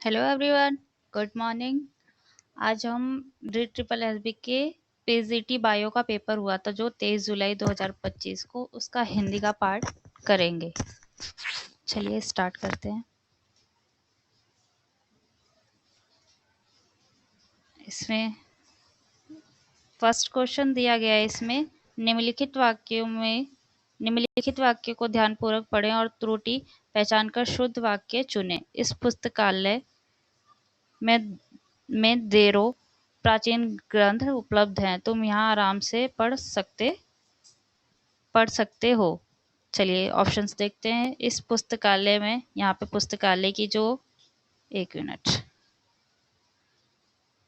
Hello everyone, good morning. आज हम read triple SB के पीजीटी बायो का पेपर हुआ था जो 23 जुलाई 2025 को, उसका हिंदी का पार्ट करेंगे। चलिए स्टार्ट करते हैं। इसमें फर्स्ट क्वेश्चन दिया गया है। इसमें निम्नलिखित वाक्य को ध्यानपूर्वक पढ़ें और त्रुटि पहचान कर शुद्ध वाक्य चुनें। इस पुस्तकालय में ढेरों प्राचीन ग्रंथ उपलब्ध हैं, तुम यहाँ आराम से पढ़ सकते हो। चलिए ऑप्शंस देखते हैं। इस पुस्तकालय में, यहाँ पे पुस्तकालय की जो एक मिनट,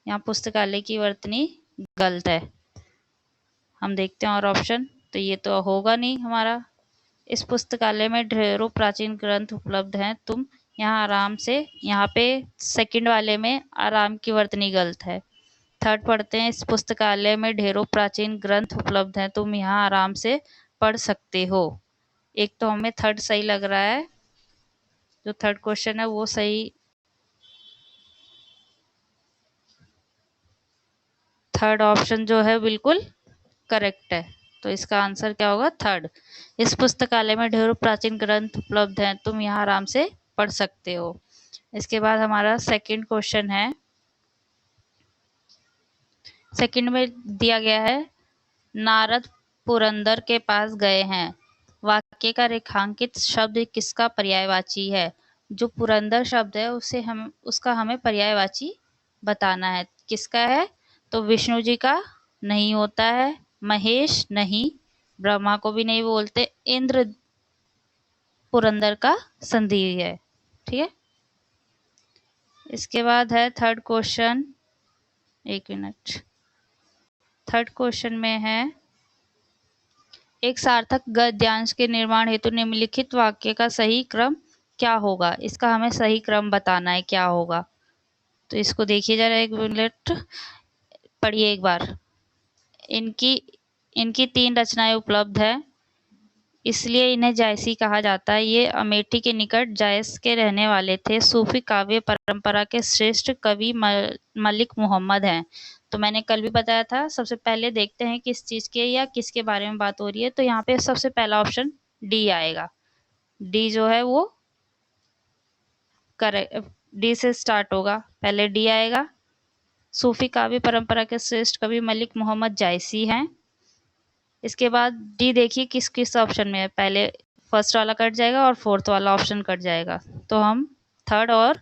यहाँ पुस्तकालय की वर्तनी गलत है। हम देखते हैं और ऑप्शन, तो ये तो होगा नहीं हमारा। इस पुस्तकालय में ढेरों प्राचीन ग्रंथ उपलब्ध हैं, तुम यहाँ आराम से, यहाँ पे सेकंड वाले में आराम की वर्तनी गलत है। थर्ड पढ़ते हैं। इस पुस्तकालय में ढेरों प्राचीन ग्रंथ उपलब्ध हैं, तुम यहाँ आराम से पढ़ सकते हो। एक तो हमें थर्ड सही लग रहा है, जो थर्ड क्वेश्चन है वो सही, थर्ड ऑप्शन जो है बिल्कुल करेक्ट है। तो इसका आंसर क्या होगा? थर्ड। इस पुस्तकालय में ढेरों प्राचीन ग्रंथ उपलब्ध हैं, तुम यहाँ आराम से पढ़ सकते हो। इसके बाद हमारा सेकंड क्वेश्चन है। सेकंड में दिया गया है, नारद पुरंदर के पास गए हैं। वाक्य का रेखांकित शब्द किसका पर्यायवाची है? जो पुरंदर शब्द है उसका हमें पर्यायवाची बताना है। किसका है? तो विष्णु जी का नहीं होता है, महेश नहीं, ब्रह्मा को भी नहीं बोलते, इंद्र पुरंदर का संधि है। ठीक है। इसके बाद है थर्ड क्वेश्चन, एक मिनट। थर्ड क्वेश्चन में है, एक सार्थक गद्यांश के निर्माण हेतु निम्नलिखित वाक्य का सही क्रम क्या होगा? इसका हमें सही क्रम बताना है, क्या होगा। तो इसको देखिए जरा, एक मिनट पढ़िए एक बार। इनकी 3 रचनाएं उपलब्ध है, इसलिए इन्हें जायसी कहा जाता है। ये अमेठी के निकट जायस के रहने वाले थे। सूफी काव्य परंपरा के श्रेष्ठ कवि मलिक मोहम्मद हैं। तो मैंने कल भी बताया था। सबसे पहले देखते हैं किस चीज के या किसके बारे में बात हो रही है। तो यहाँ पे सबसे पहला ऑप्शन डी आएगा। डी जो है वो करेक्ट, डी से स्टार्ट होगा, पहले डी आएगा। सूफी काव्य परंपरा के श्रेष्ठ कवि मलिक मोहम्मद जायसी हैं। इसके बाद डी देखिए किस किस ऑप्शन में है। पहले फर्स्ट वाला कट जाएगा और फोर्थ वाला ऑप्शन कट जाएगा, तो हम थर्ड और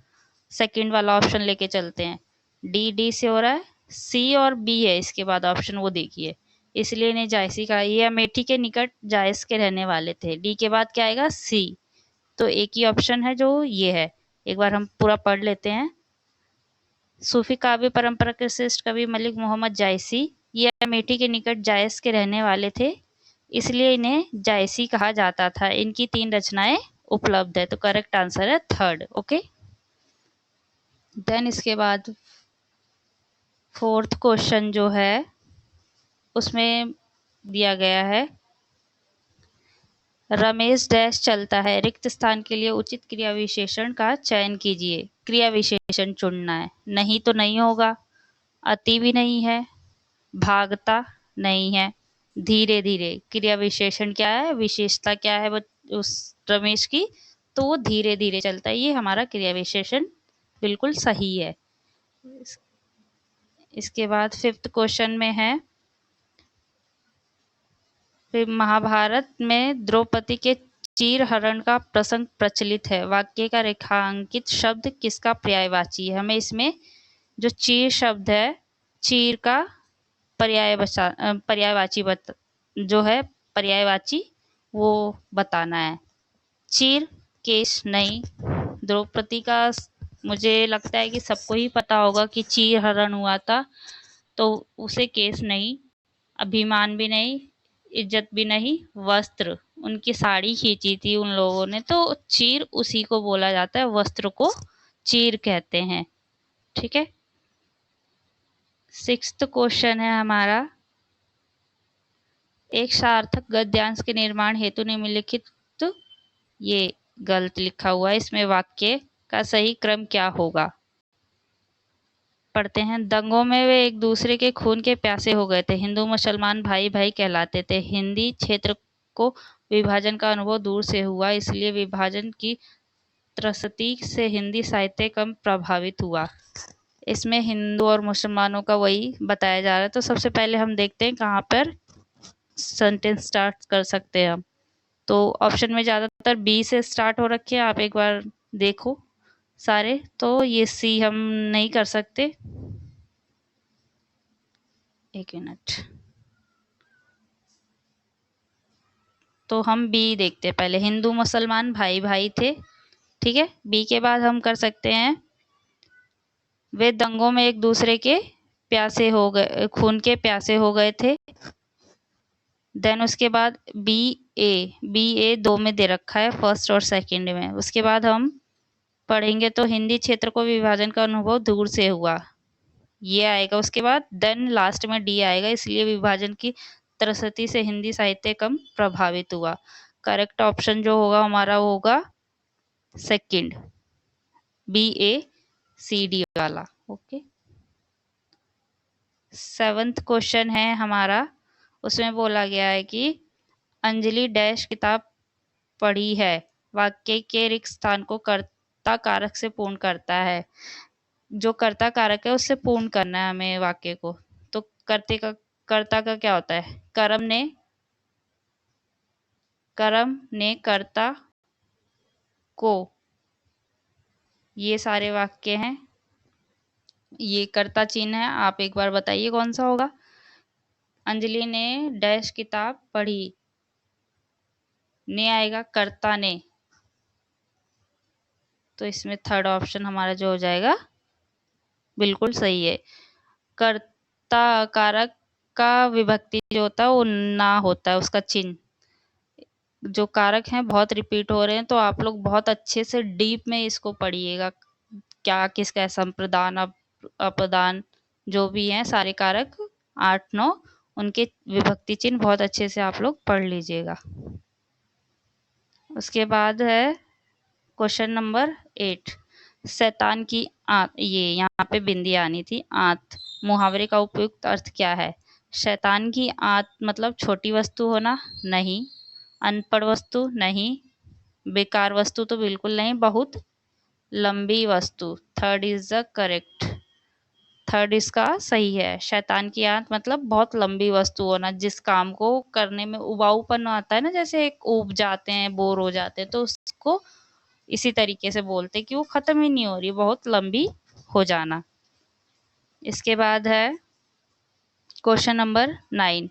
सेकंड वाला ऑप्शन लेके चलते हैं। डी से हो रहा है, सी और बी है इसके बाद ऑप्शन, वो देखिए। इसलिए इन्हें जायसी का, ये अमेठी के निकट जायस के रहने वाले थे। डी के बाद क्या आएगा? सी। तो एक ही ऑप्शन है जो ये है। एक बार हम पूरा पढ़ लेते हैं। सूफी काव्य परंपरा के श्रेष्ठ कवि मलिक मोहम्मद जायसी, ये अमेठी के निकट जायस के रहने वाले थे, इसलिए इन्हें जायसी कहा जाता था। इनकी 3 रचनाएं उपलब्ध है। तो करेक्ट आंसर है थर्ड। ओके। देन इसके बाद फोर्थ क्वेश्चन जो है उसमें दिया गया है, रमेश डैश चलता है, रिक्त स्थान के लिए उचित क्रिया विशेषण का चयन कीजिए। क्रिया विशेषण चुनना है। नहीं तो नहीं होगा, अति भी नहीं है, भागता नहीं है, धीरे धीरे। क्रिया विशेषण क्या है, विशेषता क्या है उस रमेश की? तो वो धीरे धीरे चलता है। ये हमारा क्रिया विशेषण बिल्कुल सही है। इसके बाद फिफ्थ क्वेश्चन में है, फिर महाभारत में द्रौपदी के चीर हरण का प्रसंग प्रचलित है। वाक्य का रेखांकित शब्द किसका पर्यायवाची है? हमें इसमें जो चीर शब्द है, चीर का पर्यायवाची जो है पर्यायवाची वो बताना है। चीर केश नहीं। द्रौपदी का मुझे लगता है कि सबको ही पता होगा कि चीर हरण हुआ था, तो उसे केस नहीं, अभिमान भी नहीं, इज्जत भी नहीं, वस्त्र, उनकी साड़ी खींची थी उन लोगों ने, तो चीर उसी को बोला जाता है, वस्त्र को चीर कहते हैं। ठीक है। सिक्स्थ क्वेश्चन है हमारा, एक सार्थक गद्यांश के निर्माण हेतु निम्नलिखित, तो ये गलत लिखा हुआ है, इसमें वाक्य का सही क्रम क्या होगा? पढ़ते हैं। दंगों में वे एक दूसरे के खून के प्यासे हो गए थे। हिंदू मुसलमान भाई भाई कहलाते थे। हिंदी क्षेत्र को विभाजन का अनुभव दूर से हुआ, इसलिए विभाजन की त्रस्ती से हिंदी साहित्य कम प्रभावित हुआ। इसमें हिंदू और मुसलमानों का वही बताया जा रहा है। तो सबसे पहले हम देखते हैं कहाँ पर सेंटेंस स्टार्ट कर सकते हैं हम। तो ऑप्शन में ज़्यादातर बी से स्टार्ट हो रखे हैं, आप एक बार देखो सारे। तो ये सी हम नहीं कर सकते, एक मिनट। तो हम बी देखते हैं पहले। हिंदू मुसलमान भाई भाई थे, ठीक है। बी के बाद हम कर सकते हैं वे दंगों में एक दूसरे के प्यासे हो गए, खून के प्यासे हो गए थे। देन उसके बाद बी ए 2 में दे रखा है, फर्स्ट और सेकंड में। उसके बाद हम पढ़ेंगे तो हिंदी क्षेत्र को विभाजन का अनुभव दूर से हुआ, ये आएगा। उसके बाद देन लास्ट में डी आएगा, इसलिए विभाजन की त्रस्ती से हिंदी साहित्य कम प्रभावित हुआ। करेक्ट ऑप्शन जो होगा हमारा वो होगा सेकंड, BACD वाला। ओके, 7th क्वेश्चन है हमारा। उसमें बोला गया है कि अंजलि डैश किताब पढ़ी है, वाक्य के रिक्त स्थान को कर्ता कारक से पूर्ण करता है। जो कर्ता कारक है उससे पूर्ण करना है हमें वाक्य को। तो कर्ता का क्या होता है? कर्म ने कर्ता को, ये सारे वाक्य हैं। ये कर्ता चिन्ह है, आप एक बार बताइए कौन सा होगा। अंजलि ने डैश किताब पढ़ी, ने आएगा कर्ता ने। तो इसमें थर्ड ऑप्शन हमारा जो हो जाएगा बिल्कुल सही है। कर्ता कारक का विभक्ति जो होता है वो ना होता है, उसका चिन्ह। जो कारक हैं बहुत रिपीट हो रहे हैं, तो आप लोग बहुत अच्छे से डीप में इसको पढ़िएगा। क्या किसका है, संप्रदान अपदान जो भी हैं सारे कारक 8-9, उनके विभक्ति चिन्ह बहुत अच्छे से आप लोग पढ़ लीजिएगा। उसके बाद है क्वेश्चन नंबर 8। शैतान की आंत, ये यहाँ पे बिंदी आनी थी। आंत मुहावरे का उपयुक्त अर्थ क्या है? शैतान की आंत मतलब छोटी वस्तु होना? नहीं। अनपढ़ वस्तु? नहीं। बेकार वस्तु तो बिल्कुल नहीं। बहुत लंबी वस्तु, third is the correct. Third इसका सही है। शैतान की आंत मतलब बहुत लंबी वस्तु होना, जिस काम को करने में उबाऊपन आता है ना, जैसे एक ऊब जाते हैं, बोर हो जाते हैं, तो उसको इसी तरीके से बोलते कि वो खत्म ही नहीं हो रही, बहुत लंबी हो जाना। इसके बाद है क्वेश्चन नंबर 9।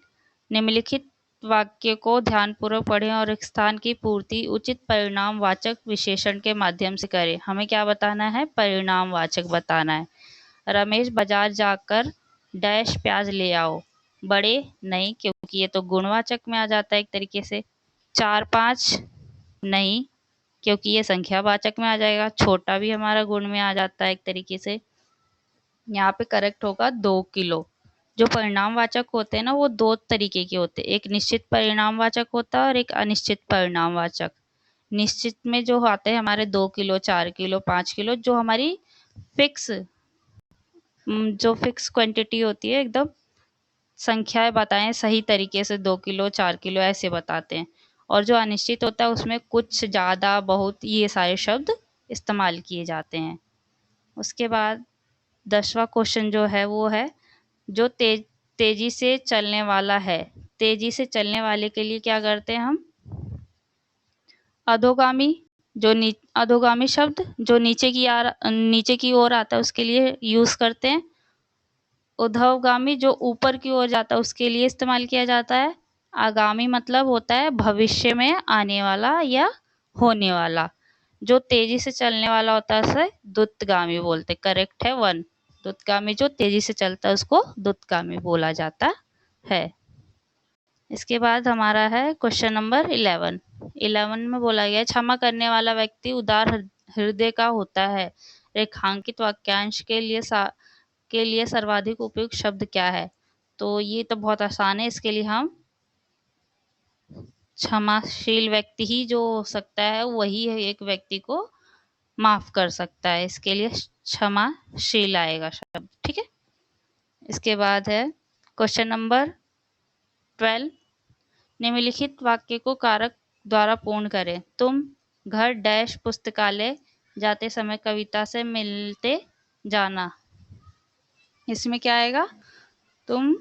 निम्नलिखित वाक्य को ध्यानपूर्वक पढ़ें और एक स्थान की पूर्ति उचित परिणाम वाचक विशेषण के माध्यम से करें। हमें क्या बताना है? परिणाम वाचक बताना है। रमेश बाजार जाकर डैश प्याज ले आओ। बड़े? नहीं, क्योंकि ये तो गुणवाचक में आ जाता है एक तरीके से। 4-5? नहीं, क्योंकि ये संख्यावाचक में आ जाएगा। छोटा भी हमारा गुण में आ जाता है एक तरीके से। यहाँ पे करेक्ट होगा 2 किलो। जो परिणामवाचक होते हैं ना, वो 2 तरीके के होते हैं। एक निश्चित परिणामवाचक होता है और एक अनिश्चित परिणामवाचक। निश्चित में जो आते हैं हमारे 2 किलो, 4 किलो, 5 किलो, जो हमारी फिक्स क्वांटिटी होती है, एकदम संख्याएं बताएं सही तरीके से, 2 किलो 4 किलो ऐसे बताते हैं। और जो अनिश्चित होता है उसमें कुछ, ज़्यादा, बहुत, ये सारे शब्द इस्तेमाल किए जाते हैं। उसके बाद 10वां क्वेश्चन जो है वो है, जो तेजी से चलने वाला है। तेजी से चलने वाले के लिए क्या करते हैं हम? अधोगामी, अधोगामी शब्द जो नीचे की ओर आता है उसके लिए यूज करते हैं। ऊर्ध्वगामी जो ऊपर की ओर जाता है उसके लिए इस्तेमाल किया जाता है। आगामी मतलब होता है भविष्य में आने वाला या होने वाला। जो तेजी से चलने वाला होता है उसे द्रुतगामी बोलते। करेक्ट है 1। द्रुतगामी जो तेजी से चलता है उसको द्रुतगामी बोला जाता है। इसके बाद हमारा है क्वेश्चन नंबर 11। 11 में बोला गया, क्षमा करने वाला व्यक्ति उदार हृदय का होता है। रेखांकित वाक्यांश के लिए सर्वाधिक उपयुक्त शब्द क्या है? तो ये तो बहुत आसान है। इसके लिए हम क्षमाशील व्यक्ति ही जो हो सकता है, वही है एक व्यक्ति को माफ कर सकता है, इसके लिए क्षमाशील आएगा शब्द, ठीक है। इसके बाद है क्वेश्चन नंबर 12। निम्नलिखित वाक्य को कारक द्वारा पूर्ण करें। तुम घर डैश पुस्तकालय जाते समय कविता से मिलते जाना। इसमें क्या आएगा? तुम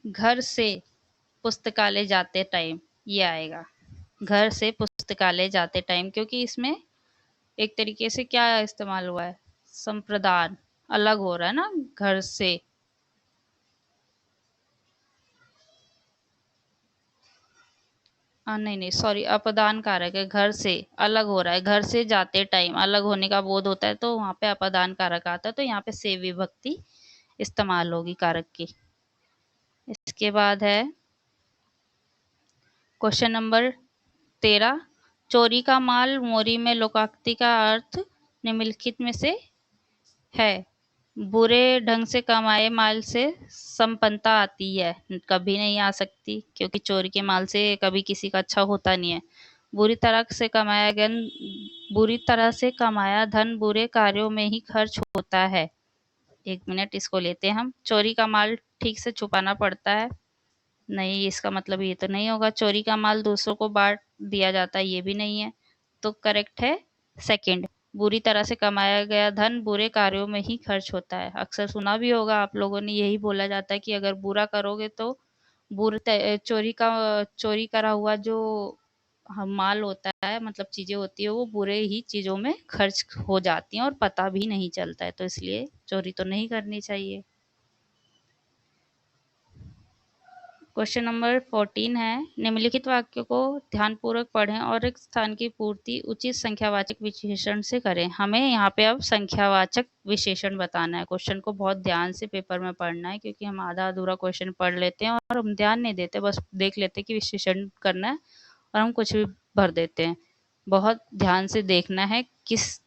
घर से पुस्तकालय जाते टाइम, ये आएगा घर से पुस्तकालय जाते टाइम, क्योंकि इसमें एक तरीके से क्या इस्तेमाल हुआ है, संप्रदान अलग हो रहा है ना घर से। नहीं नहीं सॉरी, अपदान कारक है, घर से अलग हो रहा है, घर से जाते टाइम अलग होने का बोध होता है, तो वहां पे अपदान कारक आता है, तो यहाँ पे से विभक्ति इस्तेमाल होगी कारक की। इसके बाद है क्वेश्चन नंबर 13। चोरी का माल मोरी में लोकाक्ति का अर्थ निम्नलिखित में से है। बुरे ढंग से कमाए माल से संपन्नता आती है, कभी नहीं आ सकती, क्योंकि चोरी के माल से कभी किसी का अच्छा होता नहीं है। बुरी तरह से कमाया धन बुरे कार्यों में ही खर्च होता है। एक मिनट, इसको लेते हैं हम। चोरी का माल ठीक से छुपाना पड़ता है, नहीं, इसका मतलब ये तो नहीं होगा। चोरी का माल दूसरों को बांट दिया जाता है, ये भी नहीं है। तो करेक्ट है सेकंड, बुरी तरह से कमाया गया धन बुरे कार्यों में ही खर्च होता है। अक्सर सुना भी होगा आप लोगों ने, यही बोला जाता है कि अगर बुरा करोगे तो चोरी करा हुआ जो माल होता है, मतलब चीजें होती है, वो बुरे ही चीजों में खर्च हो जाती हैं और पता भी नहीं चलता है, तो इसलिए चोरी तो नहीं करनी चाहिए। क्वेश्चन नंबर 14 है। निम्नलिखित वाक्य को ध्यानपूर्वक पढ़ें और एक स्थान की पूर्ति उचित संख्यावाचक विशेषण से करें। हमें यहाँ पे अब संख्यावाचक विशेषण बताना है। क्वेश्चन को बहुत ध्यान से पेपर में पढ़ना है, क्योंकि हम आधा अधूरा क्वेश्चन पढ़ लेते हैं और हम ध्यान नहीं देते, बस देख लेते कि विशेषण करना है और हम कुछ भी भर देते हैं। बहुत ध्यान से देखना है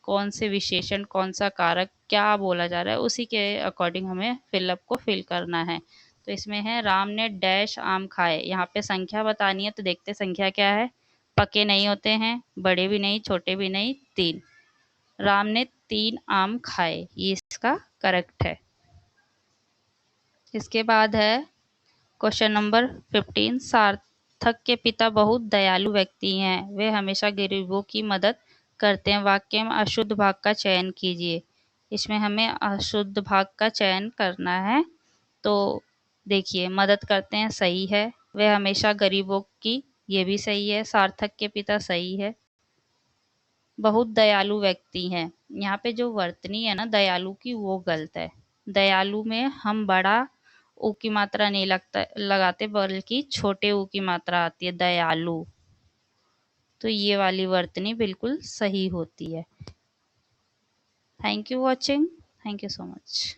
कौन से विशेषण, कौन सा कारक, क्या बोला जा रहा है, उसी के अकॉर्डिंग हमें फिलअप को फिल करना है। तो इसमें है राम ने डैश आम खाए। यहाँ पे संख्या बतानी है, तो देखते संख्या क्या है। पके नहीं होते हैं, बड़े भी नहीं, छोटे भी नहीं, 3। राम ने 3 आम खाए, ये इसका करेक्ट है। इसके बाद है क्वेश्चन नंबर 15। सार्थक के पिता बहुत दयालु व्यक्ति हैं, वे हमेशा गरीबों की मदद करते हैं। वाक्य में अशुद्ध भाग का चयन कीजिए। इसमें हमें अशुद्ध भाग का चयन करना है। तो देखिए, मदद करते हैं सही है, वे हमेशा गरीबों की, ये भी सही है। सार्थक के पिता सही है। बहुत दयालु व्यक्ति हैं, यहाँ पे जो वर्तनी है ना दयालु की, वो गलत है। दयालु में हम बड़ा ऊ की मात्रा नहीं लगाते, बल्कि छोटे ऊ की मात्रा आती है, दयालु। तो ये वाली वर्तनी बिल्कुल सही होती है। Thank you watching, thank you so much.